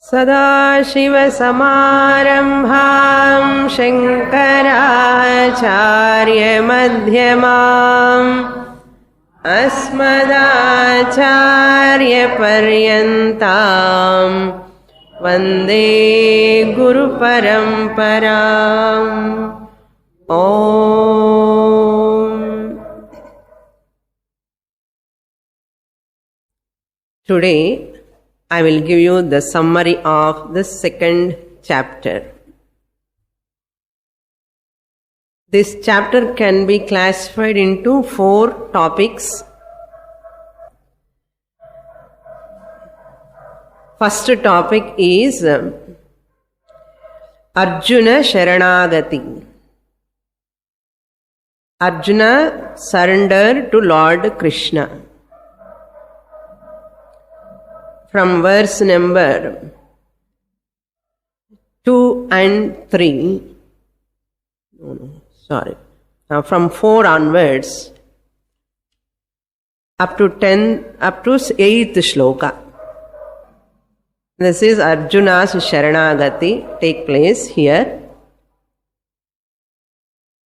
सदाशिवसमारम्भां शङ्कराचार्यमध्यमाम् अस्मदाचार्यपर्यन्तां वन्दे गुरुपरम्पराम्. Om. Today I will give you the summary of the second chapter. This chapter can be classified into 4 topics. First topic is Arjuna Sharanagati. Arjuna surrendered to Lord Krishna. From verse number 2 and 3, from 4 onwards, up to 8th shloka. This is Arjuna's Sharanagati take place here.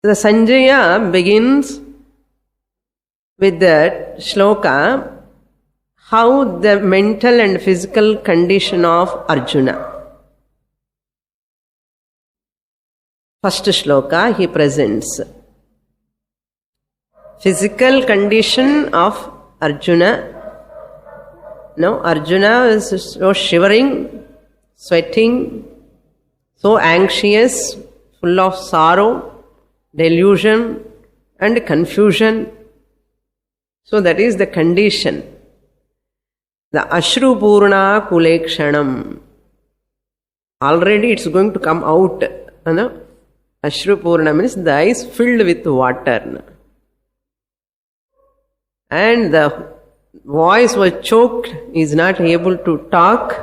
The Sanjaya begins with the shloka, how the mental and physical condition of Arjuna. First shloka he presents physical condition of Arjuna. Now Arjuna is so shivering, sweating, so anxious, full of sorrow, delusion and confusion. So that is the condition. The Ashru Purna Kulekshanam. Already it's going to come out. Ashru Purna means the eyes filled with water. And the voice was choked, he is not able to talk.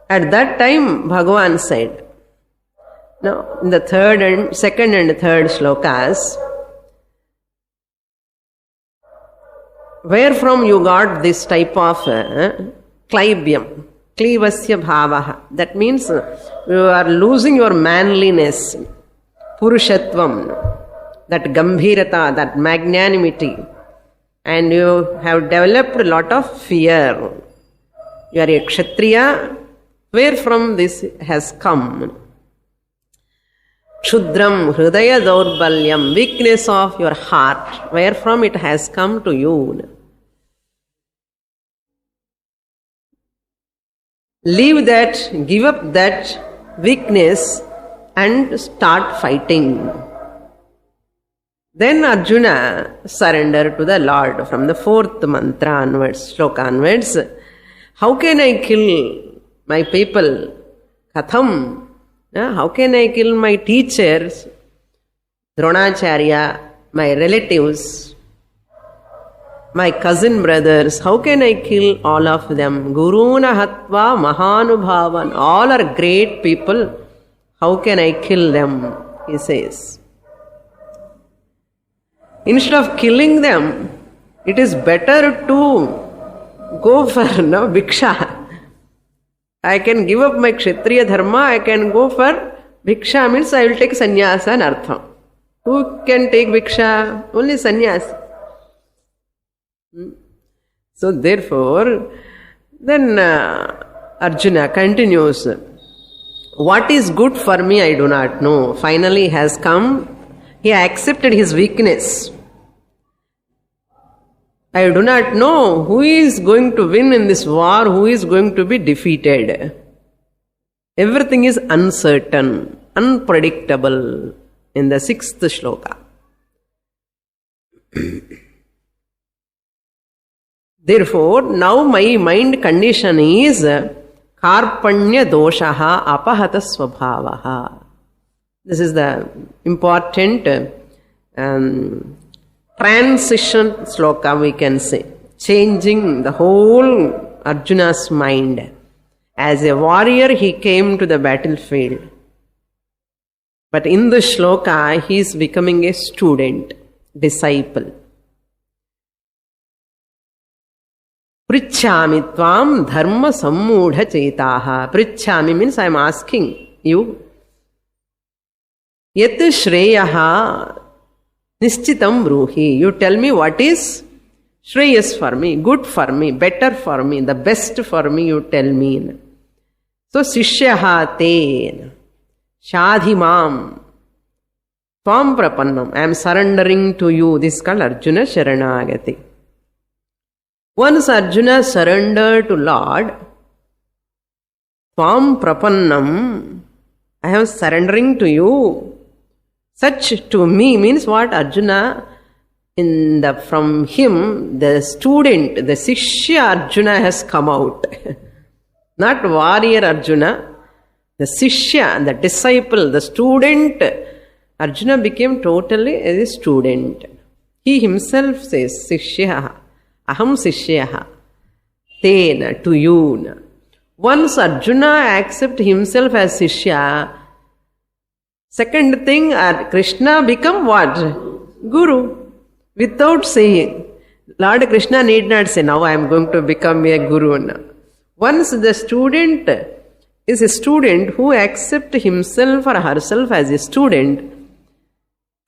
At that time, Bhagavan said, now in the second and third shlokas, where from you got this type of klaibyam, klivasya bhavaha. That means you are losing your manliness, purushatvam, that gambhirata, that magnanimity, and you have developed a lot of fear. You are a kshatriya. Where from this has come? Kshudram, hridaya daurbalyam, weakness of your heart. Where from it has come to you? Leave that, give up that weakness and start fighting. Then Arjuna surrendered to the Lord from the 4th mantra onwards, shloka onwards. How can I kill my people? Katham. How can I kill my teachers, Dronacharya, my relatives, my cousin brothers? How can I kill all of them? Guruna Hatva Mahanubhavan. All are great people. How can I kill them? He says. Instead of killing them, it is better to go for bhiksha. I can give up my kshatriya dharma, I can go for bhiksha, means I will take sannyasa and artham. Who can take bhiksha? Only sannyasa. So therefore, then Arjuna continues, what is good for me I do not know. Finally has come, he accepted his weakness. I do not know who is going to win in this war, who is going to be defeated. Everything is uncertain, unpredictable in the 6th shloka. Therefore, now my mind condition is karpanya doshaha apahata svabhavaha. This is the important transition sloka, we can say, changing the whole Arjuna's mind. As a warrior, he came to the battlefield. But in the shloka, he is becoming a student, disciple. Prichhami tvam dharma sammudha chetaha. Prichhami means I am asking you. Yat shreyaha nishchitam bruhi. You tell me what is shreyas for me, good for me, better for me, the best for me, you tell me. So sishyaha ten shadhimam tvam prapannam. I am surrendering to you. This is called Arjuna Sharanagati. Once Arjuna surrendered to Lord, tvam prapannam, I am surrendering to you. Such to me means what? Arjuna, from him, the student, the Sishya Arjuna has come out. Not warrior Arjuna, the Sishya, the disciple, the student. Arjuna became totally a student. He himself says, Sishya, aham Sishya, tena, to you. Once Arjuna accepts himself as Sishya, second thing, Krishna become what? Guru. Without saying. Lord Krishna need not say, now I am going to become a guru. Once the student is a student who accepts himself or herself as a student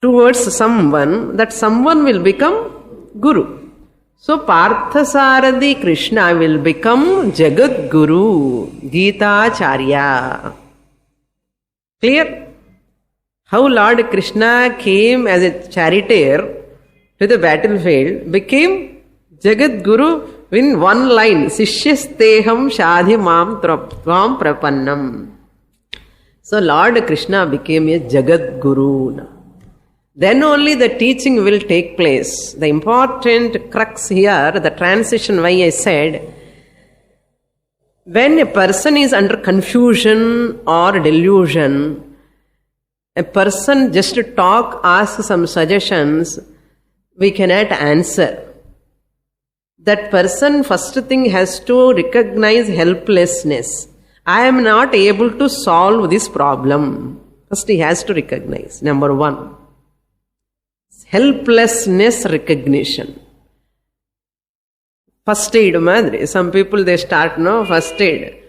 towards someone, that someone will become guru. So Parthasarathi Krishna will become Jagat Guru, Gita Acharya. Clear? How Lord Krishna came as a charioteer to the battlefield, became Jagat Guru in one line, Sishyasteham Shadhimam Tvam Prapannam. So Lord Krishna became a Jagat Guru. Then only the teaching will take place. The important crux here, the transition why I said, when a person is under confusion or delusion, a person just to talk, ask some suggestions, we cannot answer. That person first thing has to recognize helplessness. I am not able to solve this problem. First he has to recognize. Number one. Helplessness recognition. First aid madri. Some people they start first aid.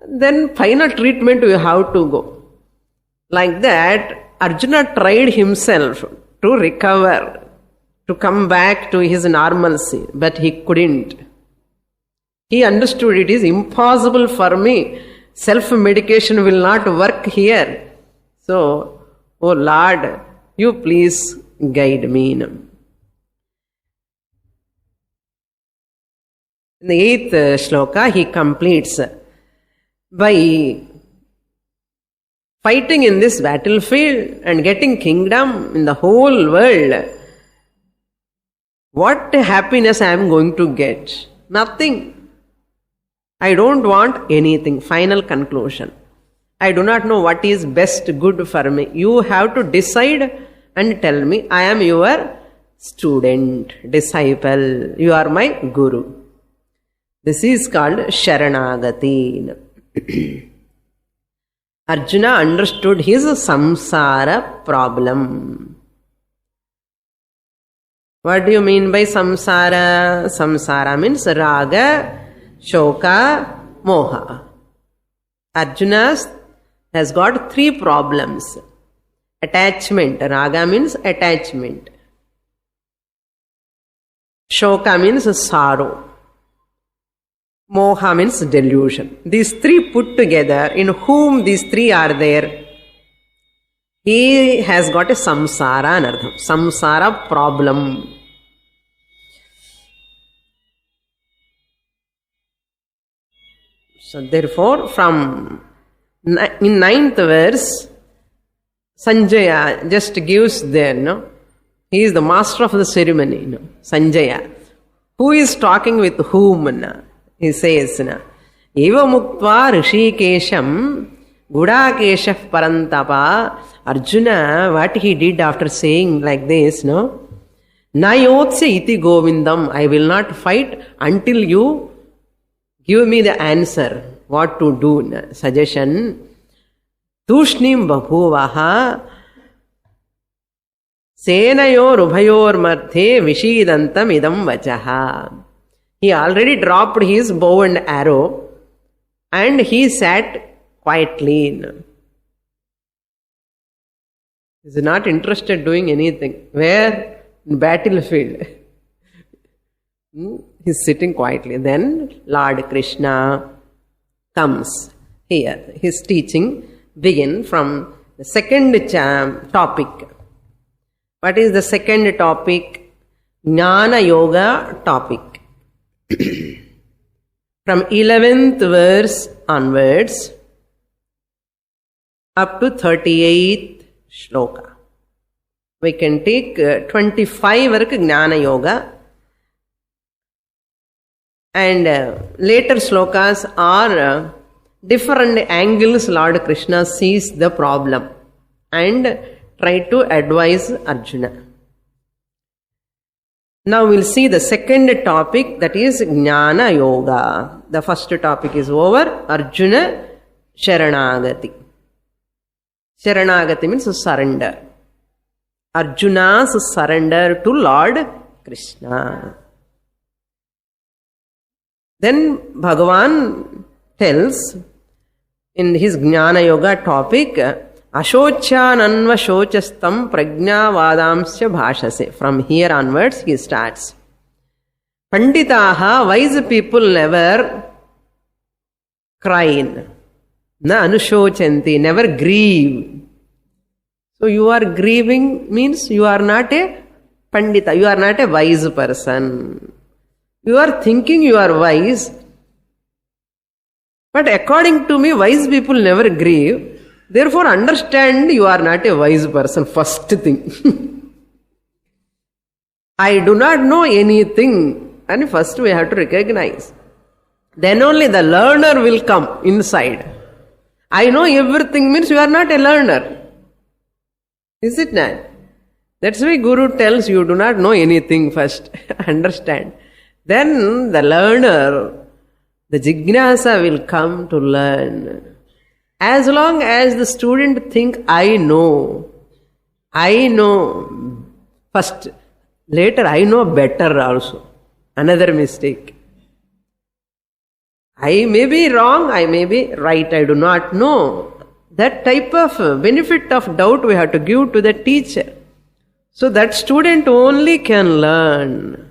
Then final treatment you have to go. Like that, Arjuna tried himself to recover, to come back to his normalcy, but he couldn't. He understood it is impossible for me. Self-medication will not work here. So, oh Lord, you please guide me. In the 8th shloka, he completes by fighting in this battlefield and getting kingdom in the whole world. What happiness I am going to get? Nothing. I don't want anything. Final conclusion. I do not know what is best good for me. You have to decide and tell me. I am your student, disciple. You are my guru. This is called Sharanagati. Arjuna understood his samsara problem. What do you mean by samsara? Samsara means raga, shoka, moha. Arjuna has got 3 problems. Attachment. Raga means attachment. Shoka means sorrow. Moha means delusion. These 3 put together, in whom these 3 are there, he has got a samsara anardham. Samsara problem. So therefore, in 9th verse, Sanjaya just gives there, he is the master of the ceremony, Sanjaya. Who is talking with whom? He says, Eva muktva rishikesham gudakeshah parantapa. Arjuna, what he did after saying like this, Nayotsya iti govindam. I will not fight until you give me the answer. What to do? Suggestion. Tushnim babhuvaha senayor ubhayor madhye vishidantam idam vachaha. He already dropped his bow and arrow and he sat quietly. He is not interested doing anything. Where? In battlefield. He is sitting quietly. Then Lord Krishna comes here. His teaching begins from the second topic. What is the second topic? Jnana Yoga topic. From 11th verse onwards up to 38th shloka. We can take 25 varaku Jnana Yoga, and later shlokas are different angles Lord Krishna sees the problem and try to advise Arjuna. Now we'll see the second topic, that is Jnana Yoga. The first topic is over. Arjuna Sharanagati. Sharanagati means surrender. Arjuna's surrender to Lord Krishna. Then Bhagavan tells in his Jnana Yoga topic, Ashochananva shochastam prajnavadamsya bhashase. From here onwards he starts. Panditaha, wise people never cry. Na anushochanti, never grieve. So you are grieving means you are not a pandita, you are not a wise person. You are thinking you are wise, but according to me, wise people never grieve. Therefore, understand you are not a wise person, first thing. I do not know anything, and first we have to recognize. Then only the learner will come inside. I know everything means you are not a learner. Is it not? That's why Guru tells you do not know anything first. Understand. Then the learner, the jignasa will come to learn. As long as the student think I know first, later I know better also. Another mistake. I may be wrong, I may be right, I do not know. That type of benefit of doubt we have to give to the teacher. So that student only can learn.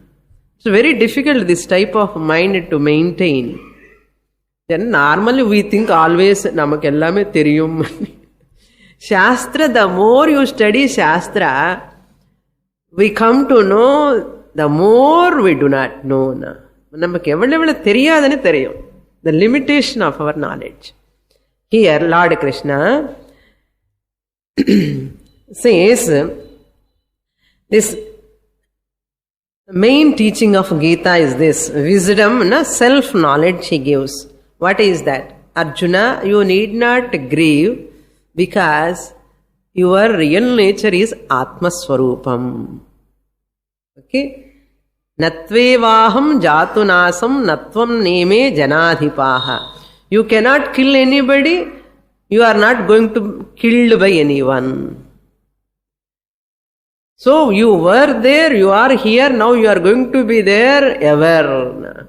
It's very difficult, this type of mind to maintain. Then normally we think always, namakellame theriyum. Shastra, the more you study Shastra, we come to know, the more we do not know. The limitation of our knowledge. Here Lord Krishna says, this main teaching of Gita is this, wisdom, self-knowledge he gives. What is that? Arjuna, you need not grieve because your real nature is Atma Swarupam. Okay? Natvevaham jatunasam natvam neme janadhipaha. You cannot kill anybody, you are not going to be killed by anyone. So you were there, you are here, now you are going to be there ever.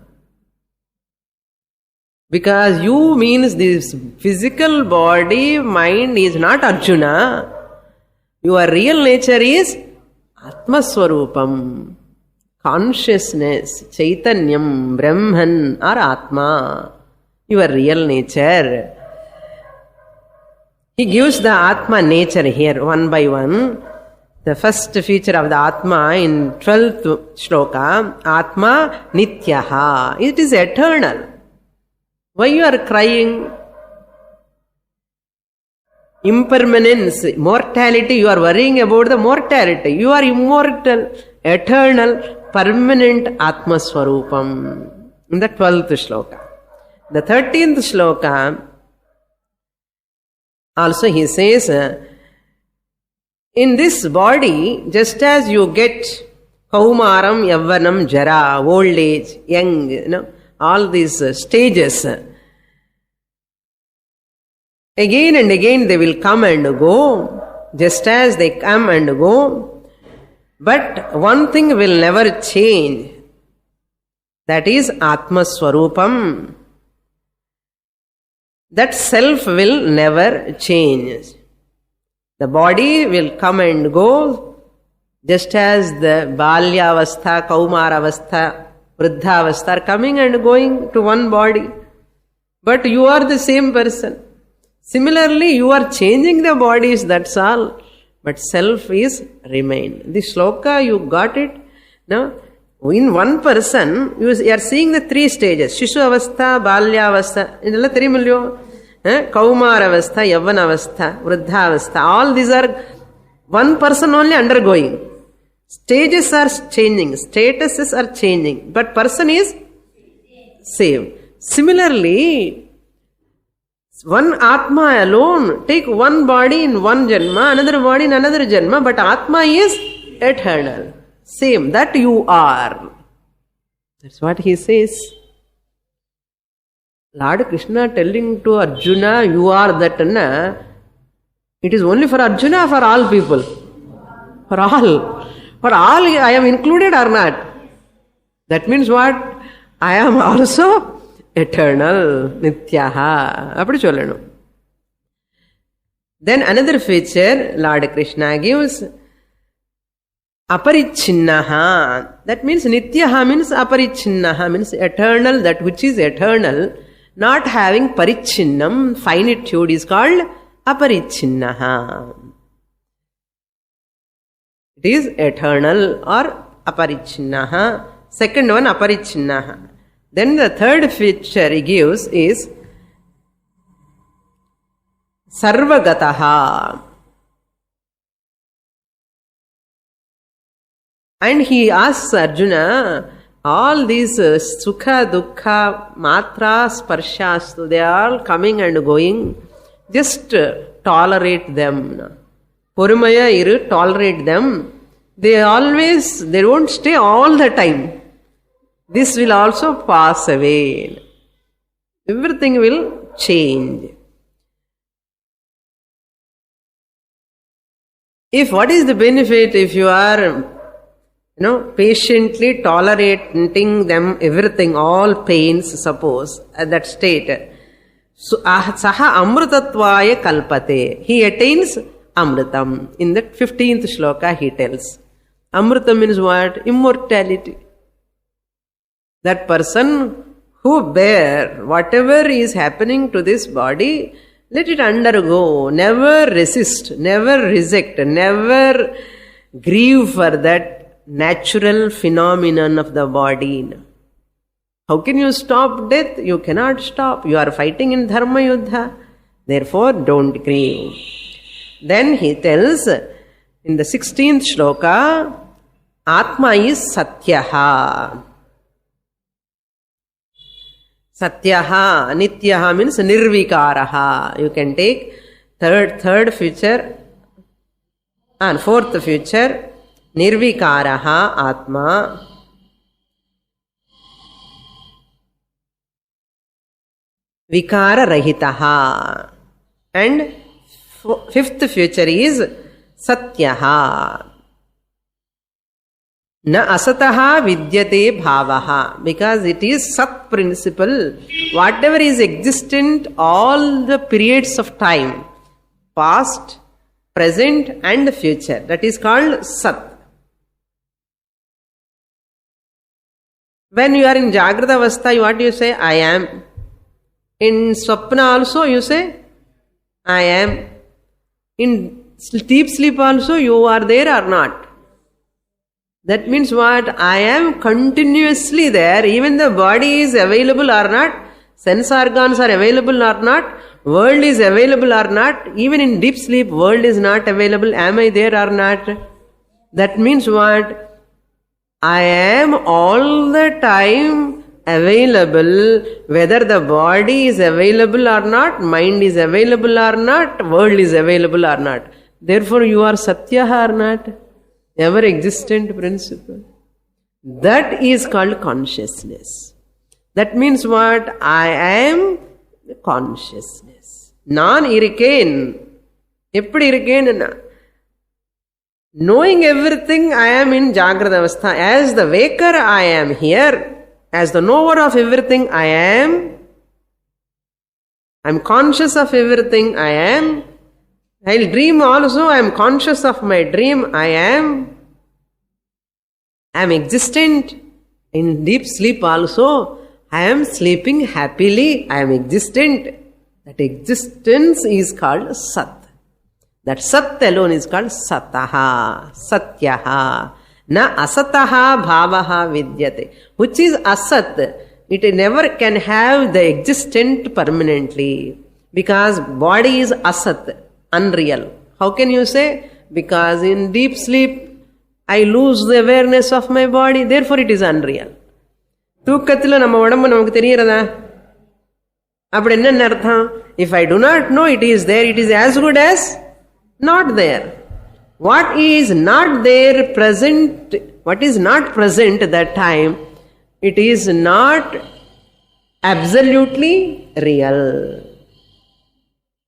Because you means this physical body, mind is not Arjuna. Your real nature is Atma Swarupam. Consciousness, Chaitanyam, Brahman or Atma. Your real nature. He gives the Atma nature here one by one. The first feature of the Atma in 12th shloka, Atma Nityaha. It is eternal. Why you are crying? Impermanence, mortality, you are worrying about the mortality. You are immortal, eternal, permanent Atma Swarupam. In the 12th shloka. The 13th shloka, also he says, in this body, just as you get Kaumaram, Yavvanam, Jara, old age, young, all these stages, again and again they will come and go, just as they come and go. But one thing will never change. That is Atma Swarupam. That self will never change. The body will come and go, just as the Balyavastha, Kaumaravastha, Vriddhavastha are coming and going to one body. But you are the same person. Similarly, you are changing the bodies, that's all. But self is remain. This shloka, you got it? Now, in one person, you are seeing the three stages. Shishu avastha, Balya avastha. Idella theriyumillo? Kaumar avastha, Yavana avastha, Vriddha avastha. All these are one person only undergoing. Stages are changing, statuses are changing, but person is same. Similarly, one Atma alone, take one body in one Janma, another body in another Janma, but Atma is eternal. Same, that you are. That's what he says. Lord Krishna telling to Arjuna, you are that. It is only for Arjuna or for all people? For all. For all I am included or not? That means what? I am also eternal. Nityaha. Appadi sollanu. Then another feature Lord Krishna gives. Aparichinnaha. That means Nityaha means Aparichinnaha means eternal, that which is eternal. Not having parichinnam, finitude is called Aparichinnaha. It is eternal or Aparichinnaha. Second one, Aparichinnaha. Then the third feature he gives is Sarvagataha. And he asks Arjuna, all these Sukha, Dukkha, Matra, Sparshastu, they are all coming and going. Just tolerate them. Porumaya iru, tolerate them. They won't stay all the time. This will also pass away. Everything will change. What is the benefit if you are, patiently tolerating them, everything, all pains, suppose, at that state. Saha amrutatvaya kalpate. He attains amritam. In that 15th shloka he tells. Amritam means what? Immortality. That person who bear whatever is happening to this body, let it undergo. Never resist, never reject, never grieve for that natural phenomenon of the body. How can you stop death? You cannot stop. You are fighting in Dharma Yuddha. Therefore, don't grieve. Then he tells in the 16th shloka, Atma is Satyaha. Satyaha, Nityaha means Nirvikaraha. You can take third future and fourth future. Nirvikaraha Atma. Vikara Rahitaha. And fifth future is Satyaha. Na asataha vidyate bhavaha. Because it is Sat principle. Whatever is existent, all the periods of time, past, present and future, that is called Sat. When you are in Jagrata Avastha, what do you say? I am. In Swapna also you say, I am. In deep sleep also you are there or not? That means what? I am continuously there. Even the body is available or not, sense organs are available or not, world is available or not, even in deep sleep world is not available. Am I there or not? That means what? I am all the time available, whether the body is available or not, mind is available or not, world is available or not. Therefore you are Satyaha or not? Ever existent principle. That is called consciousness. That means what? I am consciousness. Non irricane. Eppadi irricane? Knowing everything, I am in Jagrata Avastha. As the waker, I am here. As the knower of everything I am, I'm conscious of everything I am. I'll dream also, I'm conscious of my dream I am. I'm existent. In deep sleep also, I am sleeping happily, I am existent. That existence is called Sat. That Sat alone is called Sataha, Satyaha. Na asataha bhavaha vidyate. Which is asat. It never can have the existent permanently. Because body is asat, unreal. How can you say? Because in deep sleep, I lose the awareness of my body, therefore it is unreal. தூக்கத்தில் நம்ம உடம்பு நமக்கு தெரியறதா? அப்படி என்ன அர்த்தம்? If I do not know it is there, it is as good as not there. What is not there present, what is not present at that time, it is not absolutely real.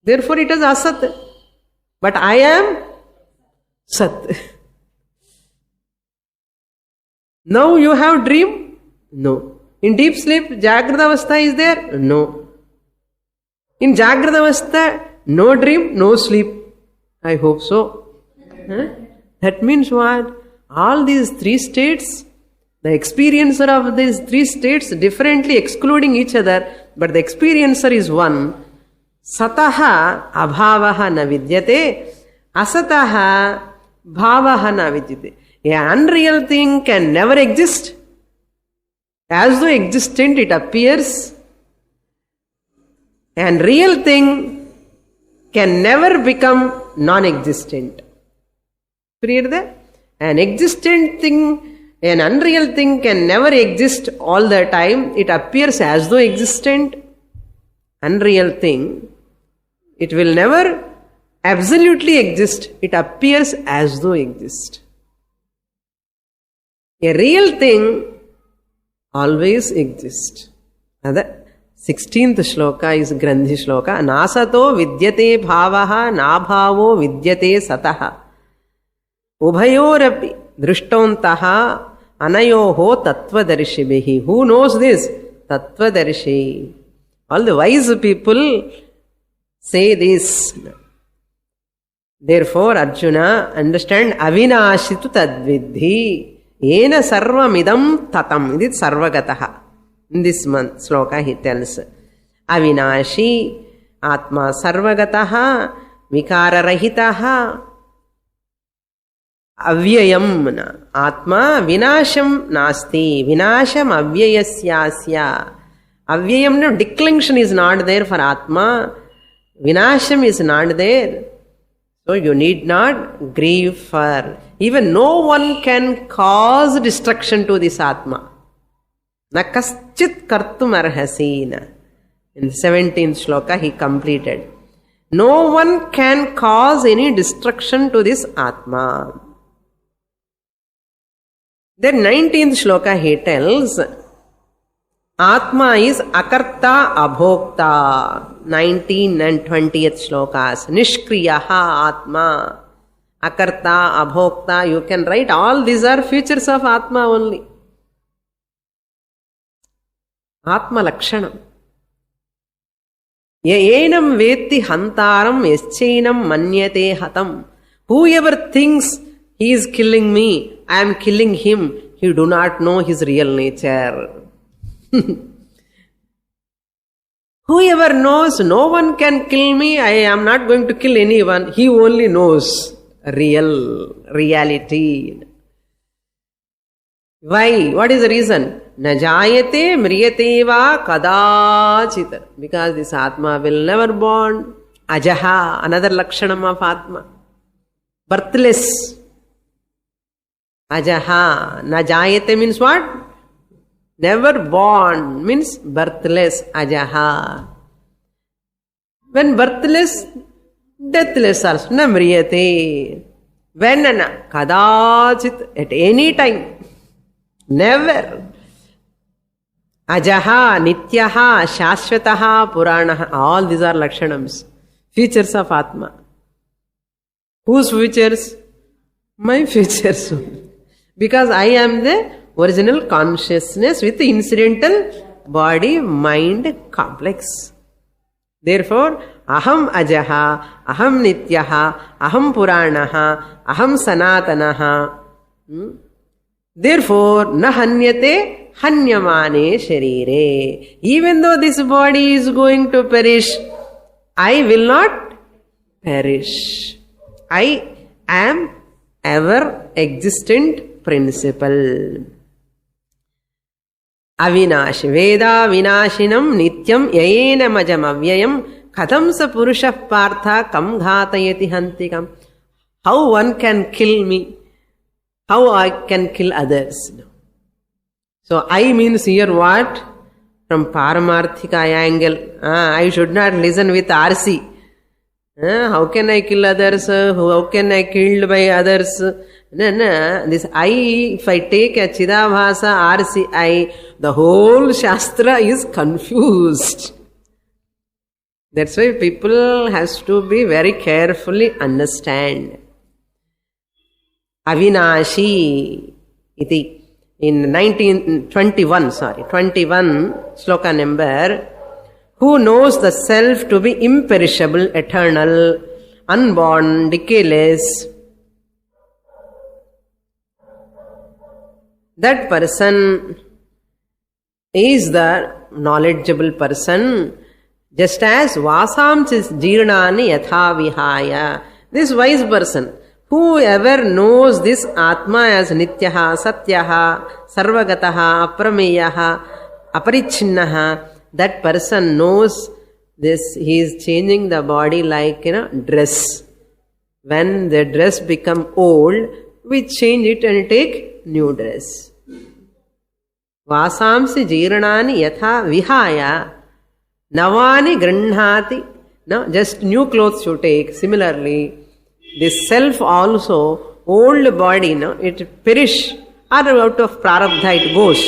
Therefore it is asat. But I am Sat. Now you have dream? No. In deep sleep, Jagrata Avastha is there? No. In Jagrata Avastha, no dream, no sleep. I hope so. That means what? All these three states, the experiencer of these three states differently excluding each other, but the experiencer is one. Sataha abhavaha na vidyate, asataha bhavaha na vidyate. An unreal thing can never exist. As though existent it appears. And real thing can never become non-existent. An existent thing, an unreal thing can never exist all the time. It appears as though existent. Unreal thing, it will never absolutely exist. It appears as though exist. A real thing always exists. That 16th shloka is Grandhi shloka. Nasato vidyate bhavaha nabhavo vidyate sataha. Ubhayorapi drishtontaha anayoho tattvadarshibihi. Who knows this? Tattvadarshi. All the wise people say this. Therefore, Arjuna, understand avinashitu tadvidhi. Yena sarvamidam tatam. This is sarvagataha. In this month, sloka he tells. Avinashi, atma sarvagataha, vikara rahitaha, avyayam. Atma vinasham nasti, vinasham avyayasyasya. Avyayam, no declension is not there for atma. Vinasham is not there. So you need not grieve for. Even no one can cause destruction to this atma. Na kaschit kartum arhasina. In the 17th shloka he completed. No one can cause any destruction to this atma. Then 19th shloka he tells, Atma is akarta abhokta. 19 and 20th shlokas. Nishkriyaha atma. Akarta abhokta. You can write all these are features of atma only. Atma lakshanam. Yenam vetti hantaram yaschainam manyate hatam. Whoever thinks he is killing me, I am killing him, he do not know his real nature. Whoever knows no one can kill me, I am not going to kill anyone, he only knows reality. Why? What is the reason? Najayate mriyate va kadachit. Because this Atma will never born. Ajaha, another lakshanam of Atma. Birthless. Ajaha. Najayate means what? Never born means birthless. Ajaha. When birthless, deathless also. Na mriyate. When na kadachit. At any time. Never. Ajaha, Nityaha, Shashvataha, Puranaha. All these are Lakshanams. Features of Atma. Whose features? My features. Because I am the original consciousness with incidental body-mind complex. Therefore, aham ajaha, aham nityaha, aham puranaha, aham sanatanaha. Therefore, na hanyate hanyamane sharire. Even though this body is going to perish, I will not perish. I am ever existent principle. Avinashi Veda Vinashinam Nityam Yayena Majam Avyayam Katham sa Purushah Partha Kam Ghatayati Hantikam. How one can kill me, how I can kill others. So I means here what? From Paramarthika angle. I should not listen with RC. How can I kill others? How can I kill by others? No. This I, if I take a Chidabhasa RCI, the whole Shastra is confused. That's why people has to be very carefully understand. Avinashi iti. In 21 sloka number, who knows the self to be imperishable, eternal, unborn, decayless, that person is the knowledgeable person, just as vasamchis jirnani yatha vihaya. This wise person, whoever knows this Atma as Nityaha, Satyaha, Sarvagataha, Aprameyaha, Aparichinnaha, that person knows this. He is changing the body like dress. When the dress become old, we change it and take new dress. Vasamsi jiranani yatha vihaya navani grannhati. No, just new clothes you take. Similarly, this self also, old body, it perish, or out of prarabdha it goes.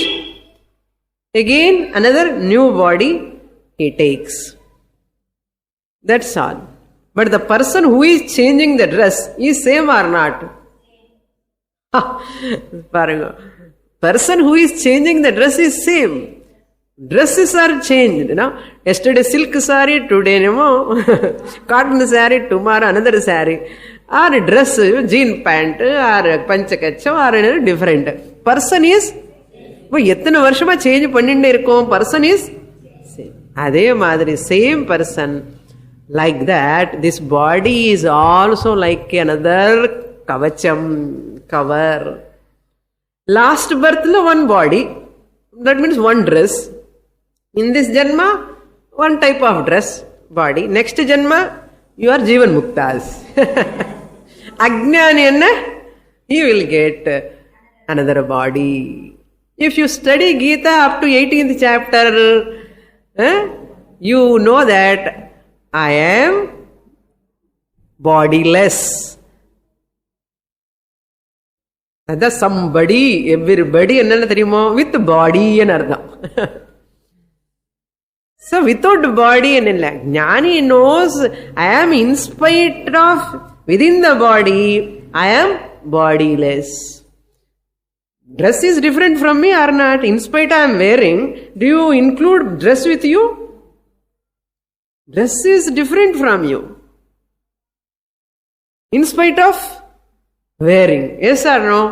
Again, another new body he takes. That's all. But the person who is changing the dress is same or not? Person who is changing the dress is same. Dresses are changed, Yesterday silk saree, today cotton saree, tomorrow another saree. Or dress, jean pant, or panchakacha, or different. Person is, எத்தனை வருஷமா change பண்ணிட்டே இருக்கோம். Person is same. அதே மாதிரி same person. Like that, this body is also like another kavacham, cover. Last birth one body, that means one dress. In this janma, one type of dress, body. Next janma, you are Jivan Muktas. Ajnani enna, he will get another body. If you study Gita up to 18th chapter, you know that I am bodiless. That's somebody, everybody enna theriyumo, with body enna ardham. So without body enna, Jnani knows I am in spite of, within the body, I am bodiless. Dress is different from me or not? In spite I am wearing, do you include dress with you? Dress is different from you. In spite of wearing. Yes or no?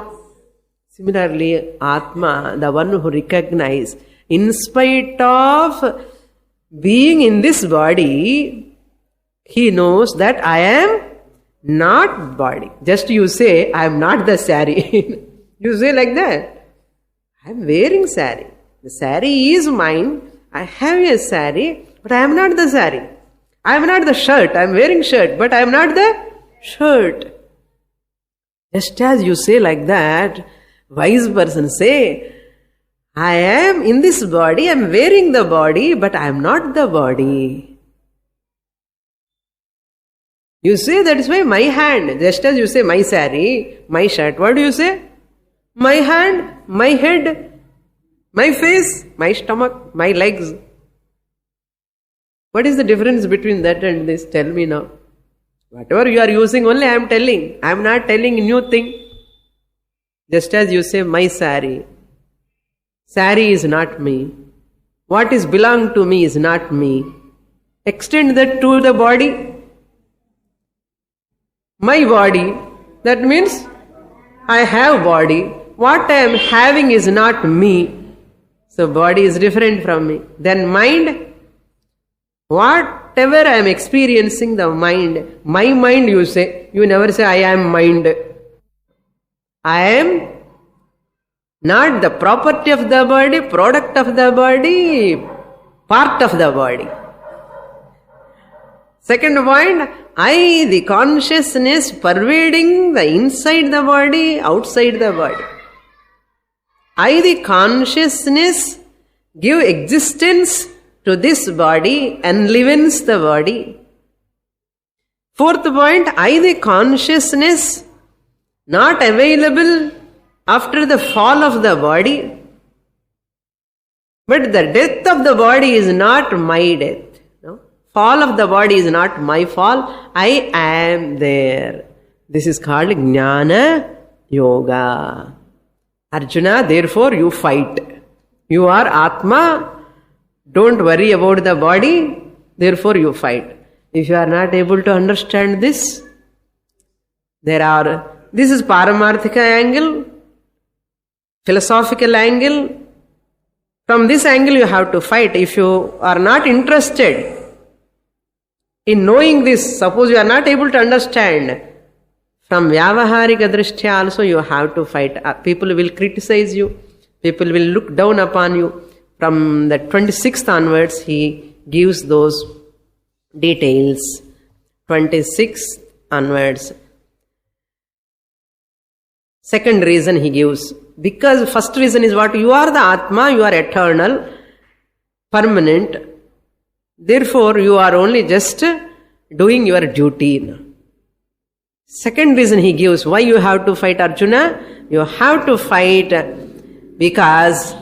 Similarly, Atma, the one who recognizes, in spite of being in this body, he knows that I am not body. Just you say, I am not the saree. You say like that. I am wearing saree. The saree is mine. I have a saree, but I am not the saree. I am not the shirt. I am wearing shirt, but I am not the shirt. Just as you say like that, wise person say, I am in this body, I am wearing the body, but I am not the body. You say that is why my hand, just as you say my saree, my shirt, what do you say? My hand, my head, my face, my stomach, my legs. What is the difference between that and this? Tell me now. Whatever you are using, only I am telling. I am not telling new thing. Just as you say my saree, Saree is not me. What is belong to me is not me. Extend that to the body. My body, that means I have body. What I am having is not me. So body is different from me. Then mind, whatever I am experiencing, the mind, my mind you say, you never say I am mind. I am not the property of the body, product of the body, part of the body. Second point, I, the consciousness pervading the inside the body, outside the body. I, the consciousness, give existence to this body, enlivens the body. Fourth point, I, the consciousness, not available after the fall of the body. But the death of the body is not my death. No? Fall of the body is not my fall. I am there. This is called Jnana Yoga. Arjuna, therefore you fight. You are Atma. Don't worry about the body. Therefore you fight. If you are not able to understand this, this is Paramarthika angle, philosophical angle. From this angle you have to fight. If you are not interested in knowing this, suppose you are not able to understand, from Vyavaharika Drishtya also you have to fight. People will criticize you. People will look down upon you. From the 26th onwards he gives those details. 26th onwards. Second reason he gives. Because first reason is what? You are the Atma, you are eternal, permanent. Therefore you are only just doing your duty. Second reason he gives, why you have to fight, Arjuna? You have to fight because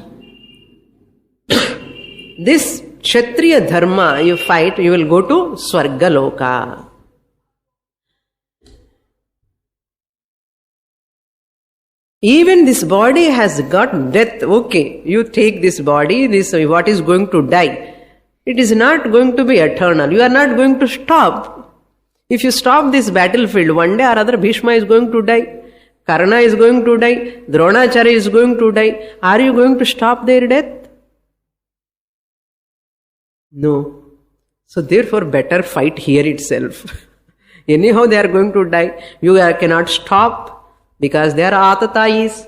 this Kshatriya dharma you fight, you will go to Swarga Loka. Even this body has got death. Okay, you take this body, this what is going to die. It is not going to be eternal. You are not going to stop. If you stop this battlefield, one day or other Bhishma is going to die. Karna is going to die. Dronacharya is going to die. Are you going to stop their death? No. So therefore better fight here itself. Anyhow they are going to die. You cannot stop. Because they are atatayis,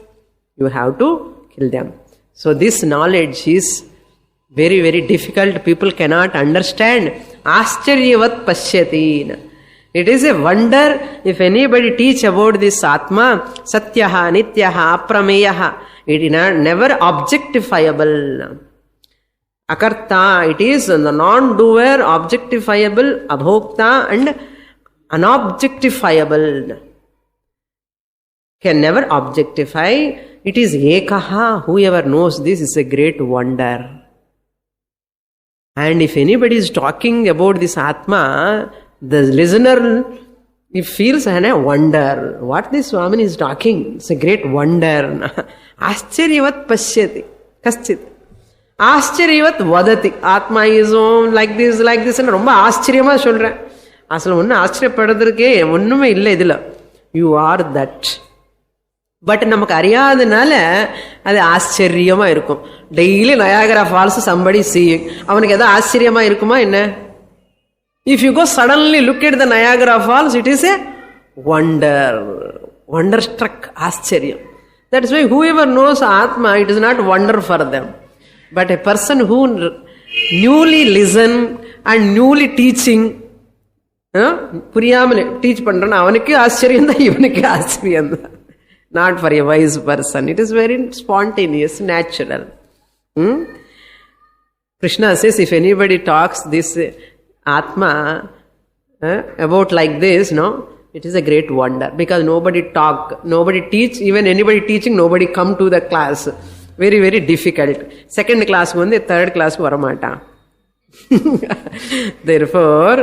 you have to kill them. So this knowledge is very, very difficult. People cannot understand. Ascharyavat pashyati. It is a wonder if anybody teach about this Atma, Satyaha, Nityaha, Aprameyaha. It is never objectifiable. Akarta, it is the non-doer, objectifiable, abhokta and unobjectifiable. Can never objectify. It is Ekaha. Whoever knows this is a great wonder. And if anybody is talking about this Atma, the listener, he feels a wonder. What this Swami is talking, it's a great wonder. Ascharyavat pashyati. Kaschit. Ascharyavat vadati. Atma is like this, and romba aschariyama solra. Asal unna ascharyapadadrukke onnume illa idila. You are that. But நமக்கு அறியாதனால அது ஆச்சரியமா இருக்கும். Daily Niagara falls somebody seeing, அவனுக்கு ஏதோ ஆச்சரியமா இருக்குமா என்ன? If you go suddenly look at the Niagara falls, it is a wonder struck, ஆச்சரியம். That is why whoever knows Atma, it is not wonder for them. But a person who newly listen and newly teaching, புரியாமல் teach பண்றான், அவனுக்கு ஆச்சரியம் தான், இவனுக்கு ஆச்சரியம் தான். Not for a wise person. It is very spontaneous, natural. Krishna says, if anybody talks this Atma about like this, it is a great wonder. Because nobody talk, nobody teach, even anybody teaching, nobody come to the class. Very, very difficult. Second class, third class, varamata. Therefore,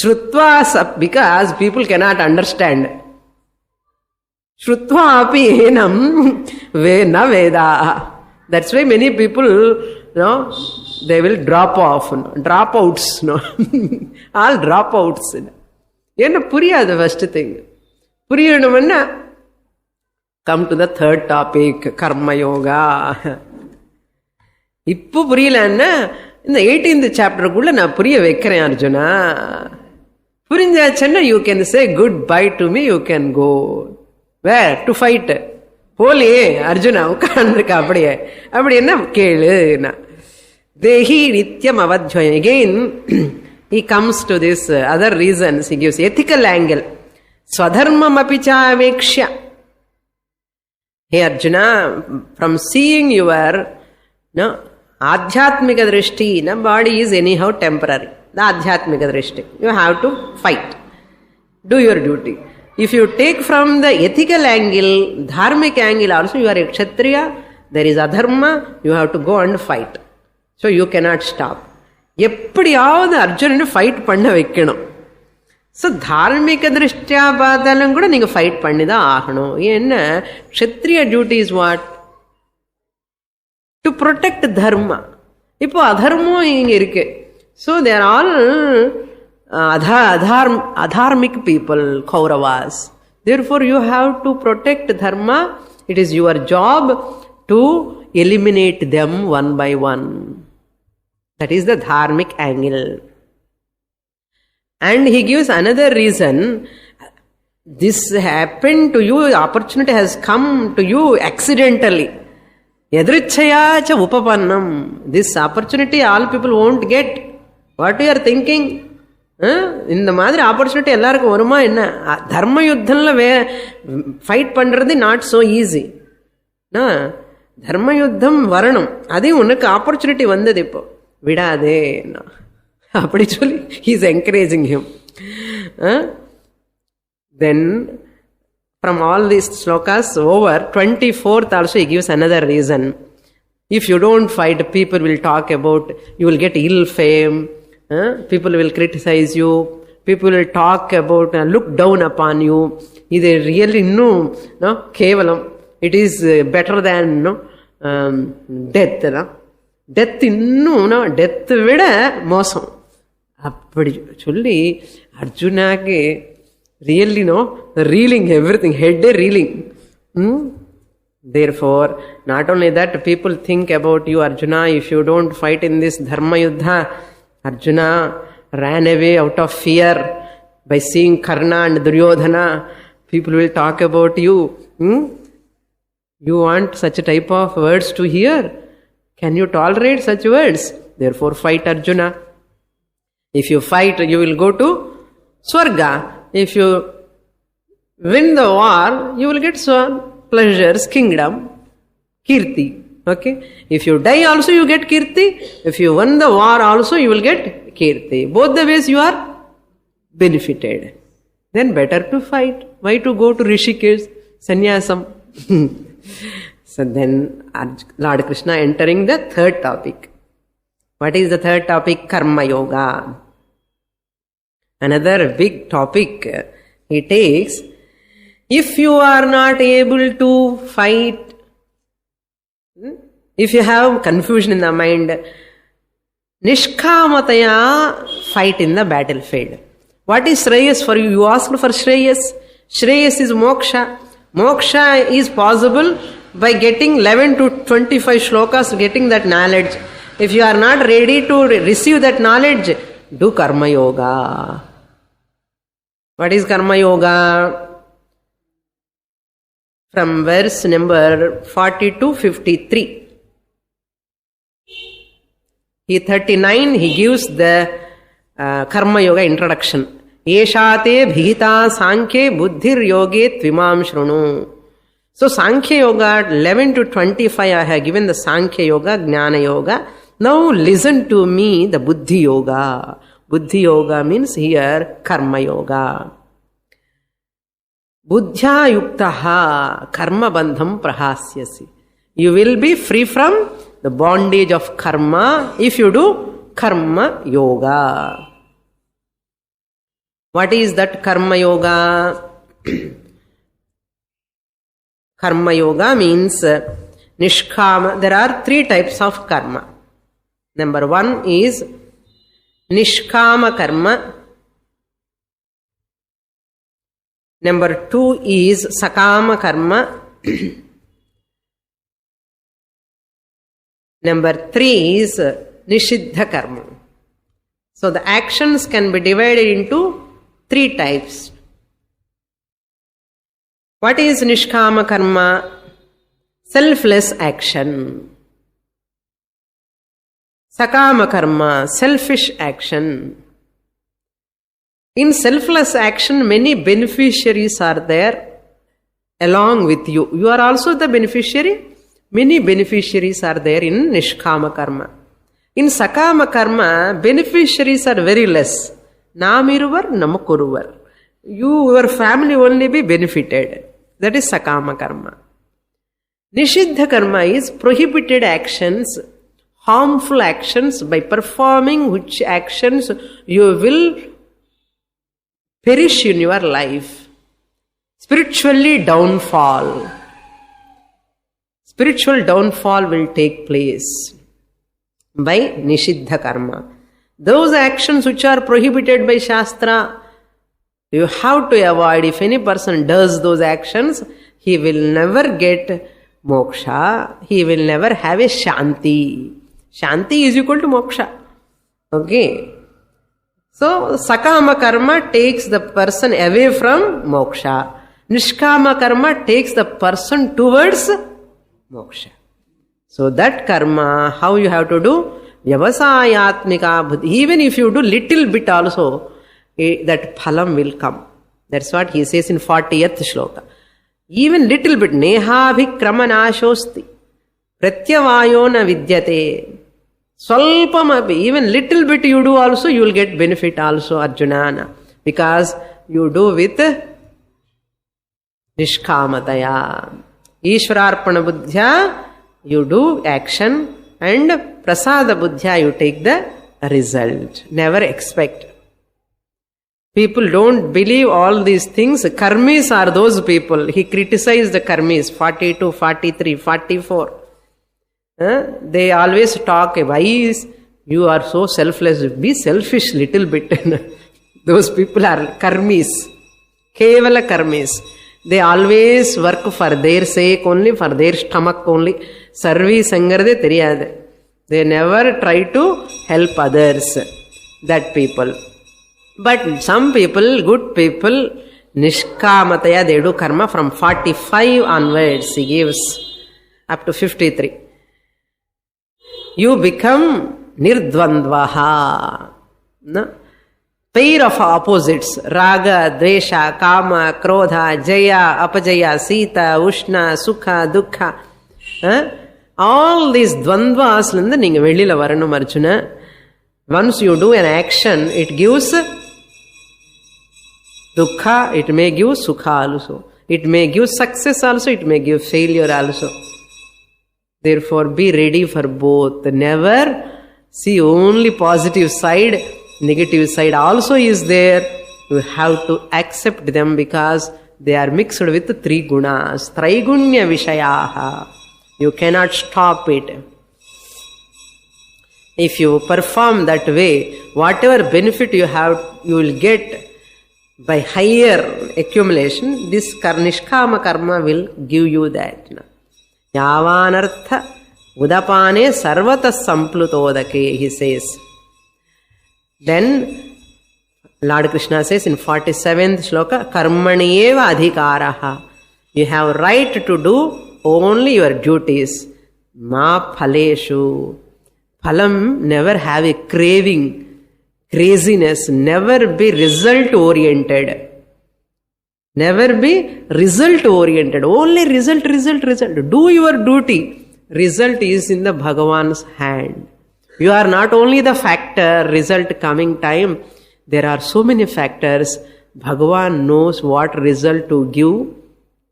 Shrutva, because people cannot understand. Shrutva api enam ve na veda. That's why many people, they will drop off, dropouts, all dropouts. என்ன புரியாது first thing. புரியணும்னா come to the third topic, karma yoga. இப்போ புரியலன்னா இந்த 18th சாப்டருக்குள்ள நான் புரிய வைக்கிறேன் Arjuna. புரிஞ்சாச்சுன்னா you can say goodbye to me, you can go. Where? To fight. போலியே Arjuna உட்கார்ந்துருக்க அப்படியே அப்படி என்ன கேளு. தேஹி நித்யம் அவத்வயம். Again he comes to this other reasons. He gives ethical angle. Swadharmam api cha avekshya. Hey Arjuna, from seeing your adhyatmika drishti, body is anyhow temporary. The adhyatmika drishti. You have to fight. Do your duty. If you take from the ethical angle, dharmic angle also, you are a kshatriya, there is adharma, you have to go and fight. So you cannot stop. எப்படியாவது அர்ஜுனனை fight பண்ண வைக்கணும். So தார்மிக திருஷ்டியா பார்த்தாலும் கூட நீங்கள் fight பண்ணி தான் ஆகணும். ஏன்னா Kshatriya duty is what? To protect dharma. இப்போ அதர்மம் இங்கே இருக்கு. So there all adharmic people, Kauravas. Therefore you have to protect dharma. It is your job to eliminate them one by one. That is the dharmic angle. And he gives another reason. This happened to you, opportunity has come to you accidentally. Yadrichaya cha upapannam. This opportunity all people won't get. What you are thinking? இந்த மாதிரி opportunity எல்லாருக்கும் வருமா என்ன? தர்ம யுத்தம்ல fight பண்றது not so easy. தர்ம யுத்தம் வரணும், அதையும் உனக்கு ஆப்பர்ச்சுனிட்டி வந்தது, இப்போ விடாதே அப்படி சொல்லி he's encouraging him. Then from all these slokas over 24th also he gives another reason. If you don't fight, people will talk about, you will get ill fame. People will criticize you, people will talk about, look down upon you. Idu really kevalam. It is better than death. Death death vida mosam appadi solli Arjunake really reeling, everything head reeling. Therefore not only that, people think about you, Arjuna, if you don't fight in this dharma yuddha. Arjuna ran away out of fear by seeing Karna and Duryodhana. People will talk about you. You want such a type of words to hear? Can you tolerate such words? Therefore fight, Arjuna. If you fight, you will go to Swarga. If you win the war, you will get pleasures, kingdom, kirti. Okay, if you die also you get kirti. If you won the war also you will get kirti. Both the ways you are benefited. Then better to fight. Why to go to Rishikesh, sannyasam? So then Lord Krishna entering the third topic. What is the third topic? Karma yoga. Another big topic he takes. If you are not able to fight, if you have confusion in the mind, nishkamataya, fight in the battlefield. What is Shreyas for you? You asked for Shreyas. Shreyas is moksha. Moksha is possible by getting 11 to 25 shlokas, getting that knowledge. If you are not ready to receive that knowledge, do karma yoga. What is karma yoga? From verse number 40 to 53. 39 he gives the karma yoga introduction. Eshate bhita sankhye buddhir yoge tvimam shrunu. So Sankhya yoga 11 to 25 I have given the Sankhya yoga, Jnana yoga. Now listen to me, the Buddhi yoga. Buddhi yoga means here karma yoga. Buddhya yuktaha karma bandham prahasyasi. You will be free from the bondage of karma if you do karma yoga. What is that karma yoga? Karma yoga means Nishkama. There are 3 types of karma. Number 1 is Nishkama karma. Number 2 is Sakama karma. Number 3 is Nishiddha karma. So the actions can be divided into 3 types. What is Nishkama karma? Selfless action. Sakama karma, selfish action. In selfless action, many beneficiaries are there along with you. You are also the beneficiary. Many beneficiaries are there in Nishkama karma. In Sakama karma, beneficiaries are very less. Namiruvar, namakuruvar. Your family only be benefited. That is Sakama karma. Nishiddha karma is prohibited actions, harmful actions, by performing which actions you will perish in your life. Spiritually downfall. Spiritual downfall will take place by Nishiddha karma. Those actions which are prohibited by Shastra, you have to avoid. If any person does those actions, he will never get moksha. He will never have a Shanti. Shanti is equal to moksha. Okay. So, Sakama karma takes the person away from moksha. Nishkama karma takes the person towards moksha. So, that karma, how you have to do? Vyavasayatmika buddhi. Even if you do little bit also, that phalam will come. That's what he says in 40th shloka. Even little bit, nehabhikramanashosti, pratyavayo na vidyate. Swalpam, even little bit you do also, you will get benefit also, Arjunana. Because you do with Nishkamataya. Ishvararpana buddhya, you do action, and Prasada buddhya, you take the result. Never expect. People don't believe all these things. Karmis are those people. He criticized the karmis, 42, 43, 44. They always talk, why is you are so selfless? Be selfish little bit. Those people are karmis. Kevala karmis. They always work for their sake only, for their stomach only. Service engarde theriyadu. They never try to help others. That people. But some people, good people, Nishkamataya, they do karma from 45 onwards. He gives up to 53. You become Nirdvandvaha. No? Pair of opposites. Raga, Dresha, Kama, Krodha, Jaya, Apajaya, Sita, Ushna, Sukha, Dukkha. All these dvandvas, neenga velila varanum Arjuna. Once you do an action, it gives dukkha, it may give sukha also. It may give success also, it may give failure also. Therefore, be ready for both. Never see only positive side, negative side also is there. You have to accept them because they are mixed with 3 gunas. Traigunya vishayaha. You cannot stop it. If you perform that way, whatever benefit you have, you will get by higher accumulation. This Nishkama karma will give you that. Yavanartha udapane sarvata samplutodake, he says. Then Lord Krishna says in 47th shloka, karmanieva adhikaraha. You have right to do only your duties. Ma phaleshu. Phalam, never have a craving, craziness, never be result oriented. Never be result oriented. Only result. Do your duty. Result is in the Bhagavan's hand. You are not only the factor, result coming time. There are so many factors. Bhagavan knows what result to give.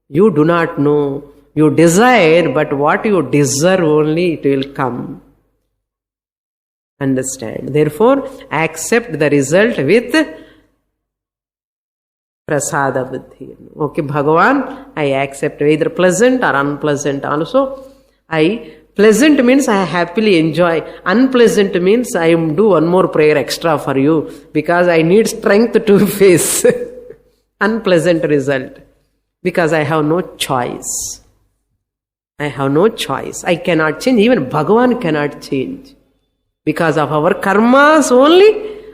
You do not know. You desire, but what you deserve only it will come. Understand. Therefore, accept the result with prasada buddhi. Okay, Bhagavan, I accept either pleasant or unpleasant also. Pleasant means I happily enjoy. Unpleasant means I do one more prayer extra for you because I need strength to face unpleasant result. Because I have no choice. I have no choice. I cannot change. Even Bhagavan cannot change. Because of our karmas only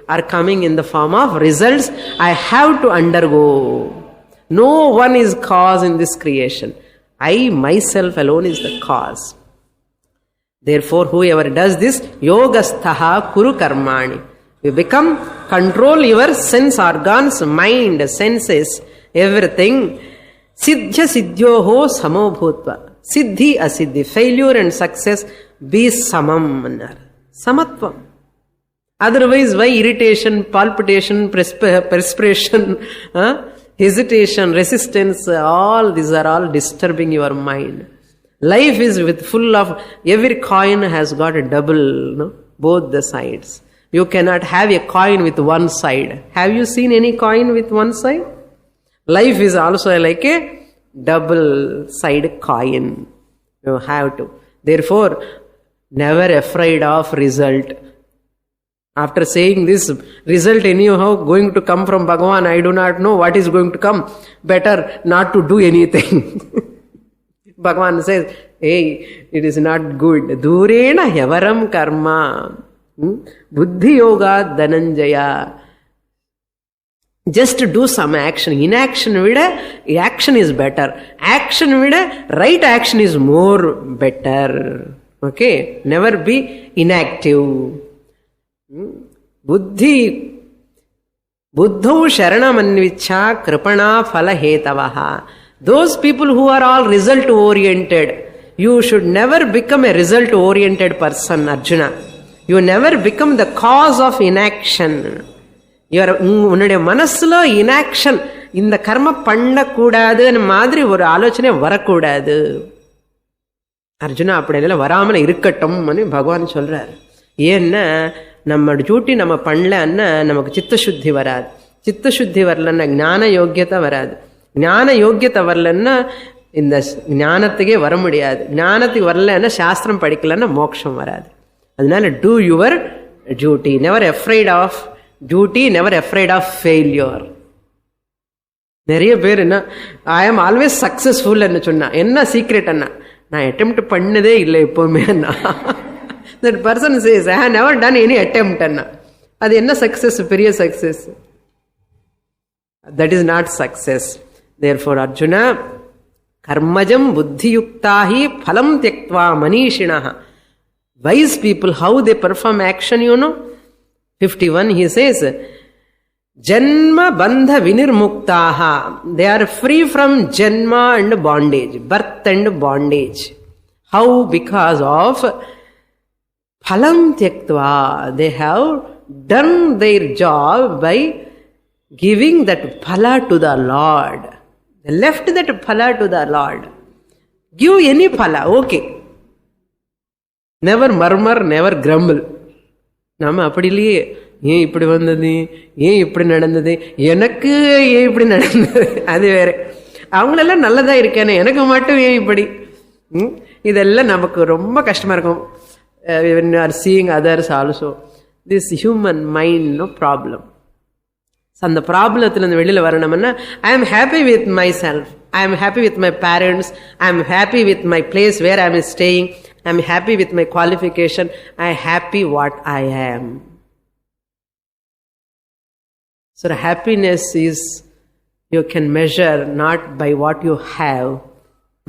are coming in the form of results I have to undergo. No one is cause in this creation. I myself alone is the cause. Therefore, whoever does this, yogastaha kuru karmani. You control your sense organs, mind, senses, everything. Siddhya siddhyoho samo bhutva. Siddhi asiddhi. Failure and success be samam. Samatvam. Otherwise, why irritation, palpitation, perspiration, hesitation, resistance, all these are all disturbing your mind. Life is full of, every coin has got a double, both the sides. You cannot have a coin with one side. Have you seen any coin with one side? Life is also like a double-sided coin. You have to. Therefore, never afraid of result. After saying this, result anyhow going to come from Bhagavan, I do not know what is going to come. Better not to do anything. Bhagavan says, hey, it is not good. Durena yavaram karma. Buddhi yoga dhananjaya. Just to do some action. Inaction vida, action is better. Action vida, right action is more better. Okay? Never be inactive. Buddhi Buddhau sharanam anvicha kripana phala hetavaha. Those people who are all result oriented, you should never become a result oriented person, Arjuna. You never become the cause of inaction. உன்னுடைய மனசுல inaction, இந்த கர்ம பண்ணக்கூடாதுன்னு மாதிரி ஒரு ஆலோசனை வரக்கூடாது. அர்ஜுனா அப்படி இல்லை, வராமல் இருக்கட்டும் பகவான் சொல்றார். ஏன்னா நம்ம டியூட்டி நம்ம பண்ணலன்னா நமக்கு சித்தசுத்தி வராது. சித்தசுத்தி வரலன்னா ஞான யோக்கியத்தை வராது. ஞான யோக்கியத்தை வரலன்னா இந்த ஞானத்துக்கே வர முடியாது. ஞானத்துக்கு வரலன்னா சாஸ்திரம் படிக்கலன்னா மோட்சம் வராது. அதனால do your duty. Never afraid of duty, never afraid of failure. நிறைய பேர் என்ன, ஐ ஆம் ஆல்வேஸ் சக்சஸ்ஃபுல் என்ன சொன்னா, என்ன சீக்ரெட் அண்ணா, நான் அட்டெம்ப்ட் பண்ணதே இல்லை எப்பவுமே அண்ணா. That person says I have never done any attempt அண்ணா. அது என்ன சக்சஸ்? பெரிய success. That is not success. Therefore Arjuna கர்மஜம் புத்தியுக்தாஹி பலம் த்யக்த்வா மனீஷிணஹ. Wise people, how they perform action, 51 he says, Janma bandha vinirmuktaha. They are free from janma and bondage, birth and bondage. How? Because of phalam tyaktva. They have done their job by giving that phala to the Lord. They left that phala to the Lord. Give any phala, okay. Never murmur, never grumble. நாம அப்படி இல்லையே, ஏன் இப்படி வந்தது, ஏன் இப்படி நடந்தது, எனக்கு ஏன் இப்படி நடந்தது, அது வேற. அவங்களெல்லாம் நல்லதா இருக்கானே, எனக்கு மட்டும் ஏன் இப்படி, இதெல்லாம் நமக்கு ரொம்ப கஷ்டமா இருக்கும். When you are seeing others also, this human mind, no problem. அந்த ப்ராப்ளத்திலிருந்து வெளியில வரணும்னா, I am happy with myself, I am happy with my parents, I am happy with my place where I am staying, I am happy with my qualification, I am happy what I am. So the happiness is, you can measure not by what you have,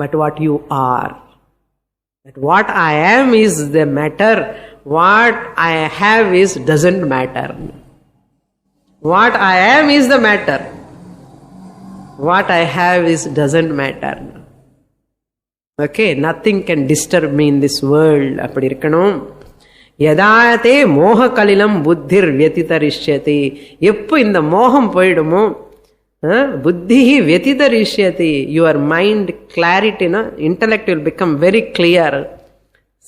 but what you are. That what I am is the matter, what I have is doesn't matter. What I am is the matter. What I have is doesn't matter. Okay, nothing can disturb me in this world. அப்படி இருக்கணும். யதாதே மோக கலிலம் புத்திர் வியதிதரிஷ்யதி. எப்போ இந்த மோகம் போயிடுமோ, புத்தி வியதிதரிஷ்யதி, your mind clarity, intellect will become very clear.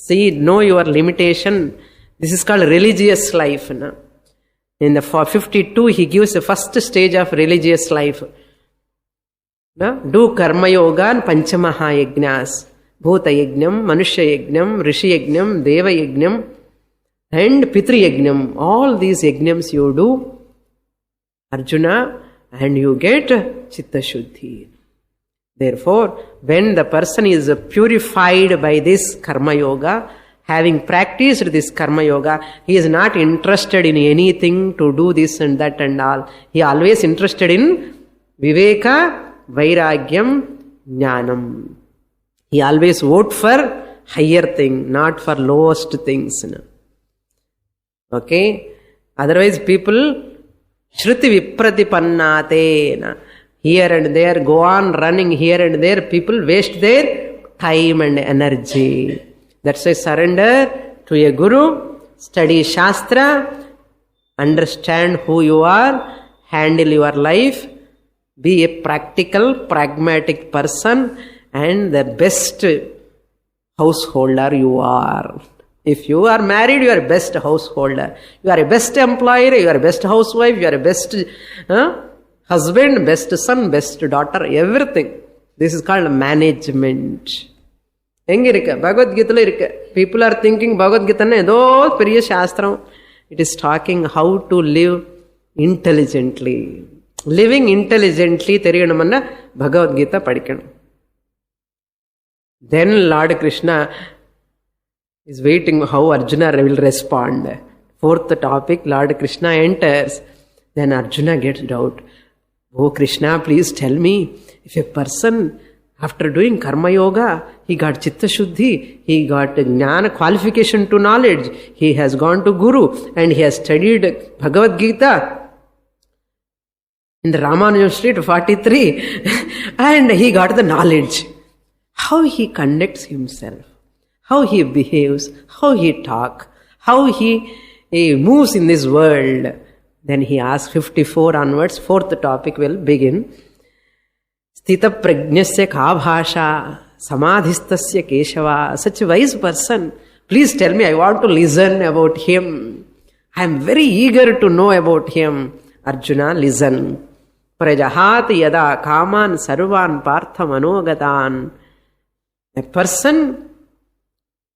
See, know your limitation. This is called religious life. In the 52, he gives the first stage of religious life. Do karma yoga and panchamaha yajnas. Bhuta Yajnam, Manushya Yajnam, Rishi Yajnam, Deva Yajnam, and Pitri Yajnam. All these Yajnams you do, Arjuna, and you get Chitta Shuddhi. Therefore, when the person is purified by this Karma Yoga, having practiced this Karma Yoga, he is not interested in anything to do this and that and all. He always interested in Viveka, Vairagyam, Jnanam. He always vote for higher thing, not for lowest things. Okay? Otherwise people, Shruti Vipratipannate, here and there, go on running here and there, people waste their time and energy. That's why surrender to a guru, study Shastra, understand who you are, handle your life, be a practical, pragmatic person, and the best householder you are. If you are married, you are a best householder. You are a best employer, you are a best housewife, you are a best husband, best son, best daughter, everything. This is called management. Bhagavad Gita. People are thinking Bhagavad Gita is a periya shastram. It is talking how to live intelligently. Living intelligently, Bhagavad Gita padikkanam. Then Lord Krishna is waiting how Arjuna will respond. Fourth topic, Lord Krishna enters. Then Arjuna gets doubt. Oh Krishna, please tell me, if a person after doing Karma Yoga, he got Chitta Shuddhi, he got Jnana, qualification to knowledge, he has gone to Guru and he has studied Bhagavad Gita in the Ramanujan Street 43 and he got the knowledge. How he conducts himself, how he behaves, how he talks, how he moves in this world. Then he asks 54 onwards, fourth topic will begin. Sthita prajnasya ka bhasha, samadhistasya keshava. Such a wise person. Please tell me, I want to listen about him. I am very eager to know about him. Arjuna, listen. Prajahat yada kaman sarvan partha manogatan. A person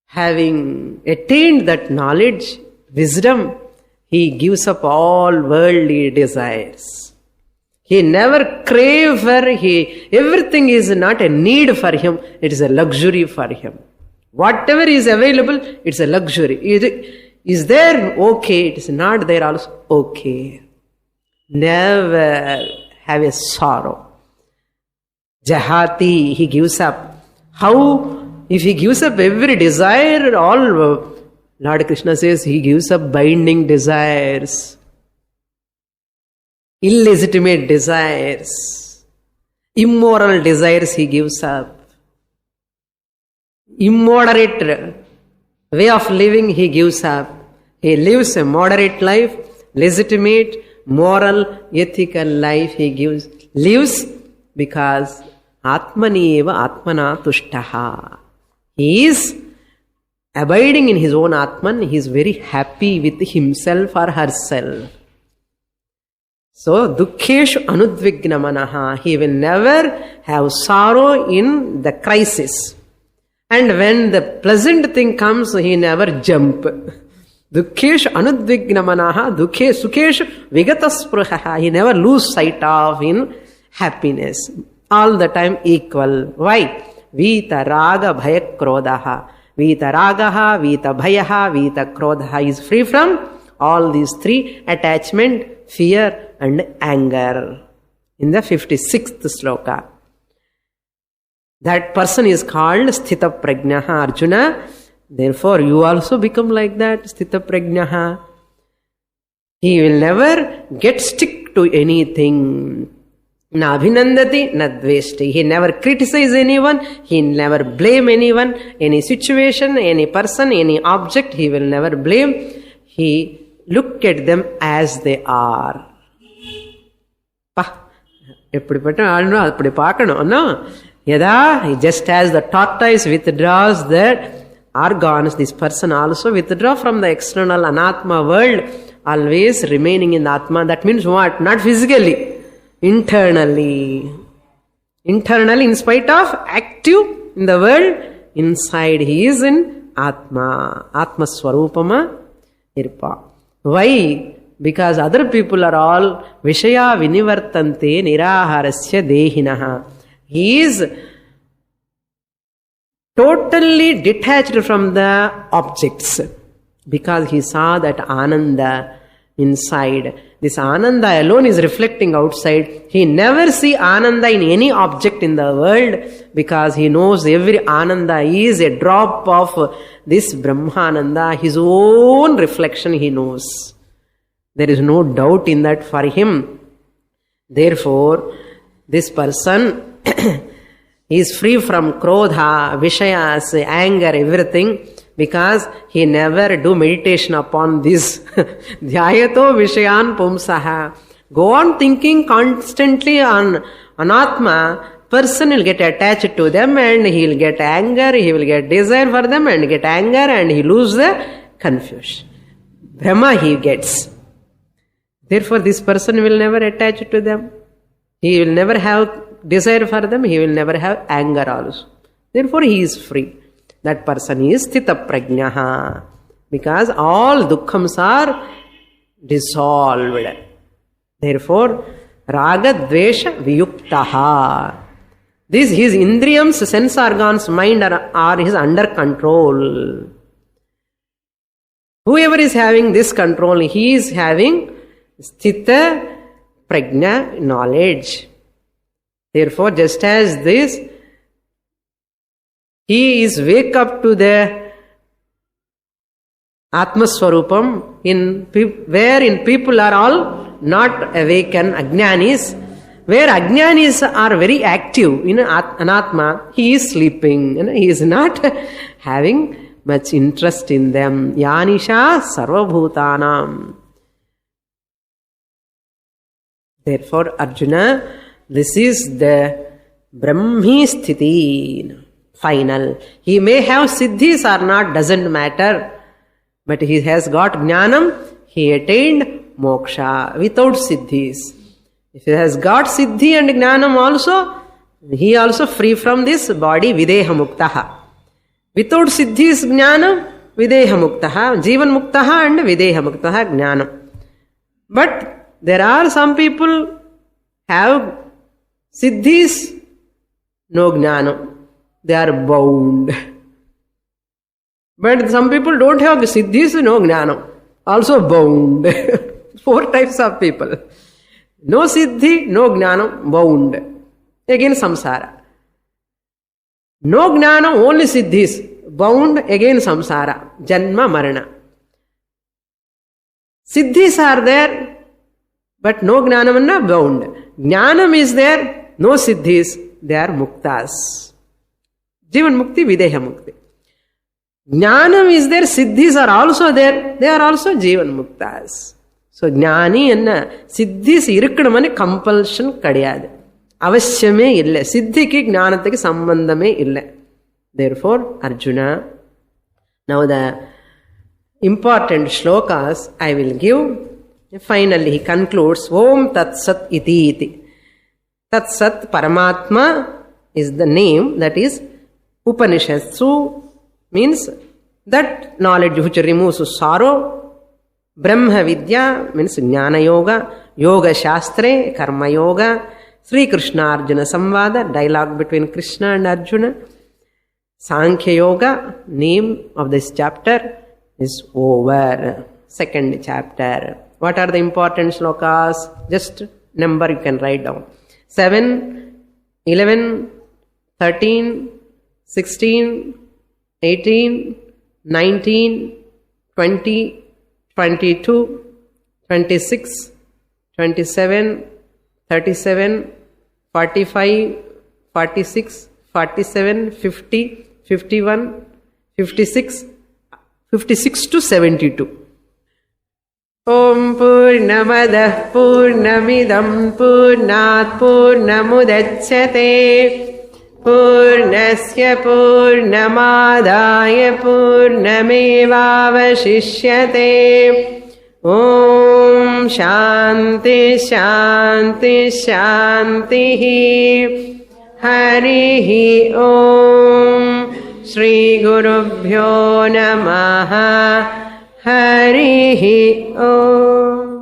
having attained that knowledge, wisdom, he gives up all worldly desires. He never crave for, everything is not a need for him, it is a luxury for him. Whatever is available, it's a luxury. Is there? Okay. It is not there also. Okay. Never have a sorrow. Jahati, he gives up. How? If he gives up every desire, all Lord Krishna says he gives up binding desires, illegitimate desires, immoral desires he gives up, immoderate way of living he gives up. He lives a moderate life, legitimate, moral, ethical life he lives because Atmani eva Atmana tushtaha. He is abiding in his own Atman, he is very happy with himself or herself. So, Dukkheshu Anudvigna Manaha, he will never have sorrow in the crisis. And when the pleasant thing comes, he never jump. Dukkheshu Anudvigna Manaha, Sukheshu Vigataspruhaha, he never lose sight of in happiness. All the time equal. Why? Vita Raga Bhaya Krodaha. Vita Ragaha, Vita Bhayaha, Vita Krodha is free from all these three: attachment, fear and anger. In the 56th sloka. That person is called Sthita Prajnaha, Arjuna. Therefore, you also become like that, Sthita Prajnaha. He will never get stick to anything. Na abhinandati, na dveshti. He never criticize anyone, he never blame anyone, any situation, any person, any object, he will never blame. He look at them as they are. Yada, just as the tortoise withdraws the organs, this person also withdraw from the external anatma world, always remaining in the atma. That means what? Not physically. Internally, in spite of active in the world, inside he is in Atma. Atma Swarupama Irpa. Why? Because other people are all Vishaya Vinivartante Niraharasya Dehinaha. He is totally detached from the objects because he saw that Ananda inside. This Ananda alone is reflecting outside. He never see Ananda in any object in the world because he knows every Ananda is a drop of this Brahmananda. His own reflection he knows. There is no doubt in that for him. Therefore, this person is free from krodha, vishayas, anger, everything, because he never do meditation upon this. Dhyayato vishayan pumsaha. Go on thinking constantly on anatma, person will get attached to them and he will get anger, he will get desire for them and get anger and he lose the confusion. Brahma he gets. Therefore this person will never attach to them. He will never have desire for them, he will never have anger also. Therefore he is free. That person is sthita prajnaha. Because all dukkhams are dissolved. Therefore, raga dvesha viyuktaha. This his indriyams, sense organs, mind are his under control. Whoever is having this control, he is having sthita prajna knowledge. Therefore, just as this, he is wake up to the Atmaswarupam, wherein people are all not awakened, ajnanis. Where ajnanis are very active in anatma, he is sleeping. He is not having much interest in them. Yanisha sarvabhutanam. Therefore, Arjuna, this is the Brahmi Sthiti. Final. He may have siddhis or not, doesn't matter. But he has got jnanam, he attained moksha without siddhis. If he has got siddhi and jnanam also, he also free from this body, videha muktaha. Without siddhis jnanam, videha muktaha, jivan muktaha and videha muktaha jnanam. But there are some people have siddhis, no jnanam. They are bound. But some people don't have siddhis, no jnanam. Also bound. 4 types of people. No siddhi, no jnanam, bound. Again samsara. No jnanam, only siddhis. Bound, again samsara. Janma, marana. Siddhis are there, but no jnanam, bound. Jnanam is there, no siddhis. They are muktas. Jivan mukti, videha mukti. Jnanam is there, siddhis are also there, they are also jivan muktas. So jnani and siddhis irukkanamani compulsion kadiyadu. Avashyame illa. Siddhiki jnanathiki sambandhame illa. Therefore, Arjuna, now the important shlokas I will give. Finally he concludes, Om Tat Sat Iti Iti. Tat Sat Paramatma is the name, that is Upanishadsu, means that knowledge which removes sorrow. Brahma Vidya means Jnana Yoga. Yoga Shastre, Karma Yoga. Sri Krishna Arjuna Samvada, dialogue between Krishna and Arjuna. Sankhya Yoga, name of this chapter, is over. Second chapter. What are the important shlokas? Just number you can write down. 7, 11, 13, 16, 18, 19, 20, 22, 26, 27, 37, 45, 46, 47, 50, 51, 56, 56 to 72. Om Purnamadah Purnamidam Purnat Purnamudachyate Purnasya Purnamadaya Purnamevavashishyate. Om Shanti Shanti Shanti Harihi Om श्रीगुरुभ्यो नमः। हरिः ओम्।